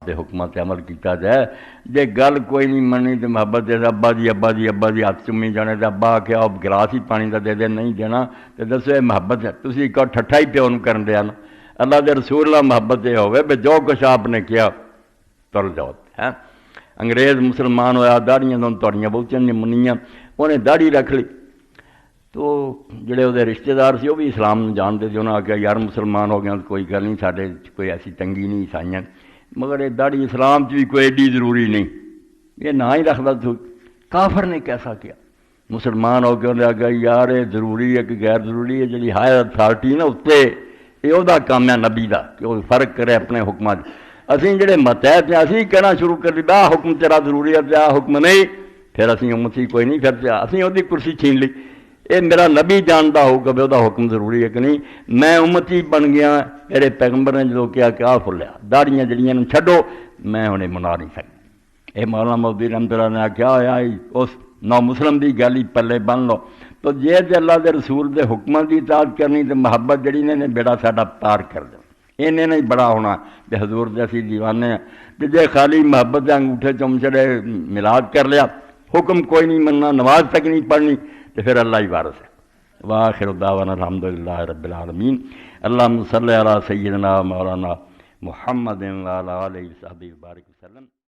کے حکموں سے عمل کیا جائے. جے گل کوئی نہیں مننی تو محبت دے ابا جی ہاتھ چومی جانے تو ابا آ کے آؤ گلاس ہی پانی کا دے دے نہیں دینا تو دسو یہ محبت ہے. تھی کہو ٹھٹھا ہی پیو نوں کرن دیا نا. اللہ دے رسول اللہ محبت یہ ہوئے بھی جو کچھ آپ نے کیا تر جاؤ ہے. انگریز مسلمان ہویا داڑیاں تھوڑیاں بہتیاں نے منیاں انہیں داڑھی رکھ لی تو جڑے وہ رشتے دار سی وہ بھی اسلام جانتے تھے. انہوں نے آخیا یار مسلمان ہو گیا تو کوئی گل نہیں سارے کوئی ایسی تنگی نہیں عیسائیاں مگر یہ داڑھی اسلام بھی کوئی ایڈی ضروری نہیں یہ نہ ہی رکھتا تو کافر نے کیسا کیا مسلمان ہو کے انہیں آخیا یار یہ ضروری ہے کہ غیر ضروری ہے جی ہائر اتھارٹی نا اتنے یہ وہ کام ہے نبی کا کہ وہ فرق کرے اپنے حکموں سے. اسی جڑے متحد ہیں اسی کہنا شروع کر دی آ حکم تیرا ضروری ہے آ حکم نہیں پھر اسی امتی کوئی نہیں پھر اسی وہ کرسی چھین لی. یہ میرا نبی جانتا ہوگا بھی وہ حکم ضروری ہے کہ نہیں. میں امتی بن گیا میرے پیغمبر نے جو کیا کہ آ فلیا داڑیاں جڑیاں چھڈو میں انہیں منا نہیں سکتا. یہ مولانا مودودی رحمۃ اللہ نے آخیا ہوا اس نو مسلم کی گل ہی پلے بن لو. تو جے اللہ کے رسول کے حکموں کی اطاعت کرنی تو محبت جڑی نے بیڑا ساڈا پار کر دیں. انہیں نہیں بڑا ہونا کہ حضور جیسی دیوانے ہیں کہ جے خالی محبت کے انگوٹھے چمچڑے ملاد کر لیا حکم کوئی نہیں مننا نماز تک نہیں پڑھنی تو پھر اللہ ہی وارث ہے. وآخر دعوانا الحمدللہ رب العالمین. اللہم صلی علی سیدنا مولانا محمد وعلی آلہ وصحبہ وبارک وسلم.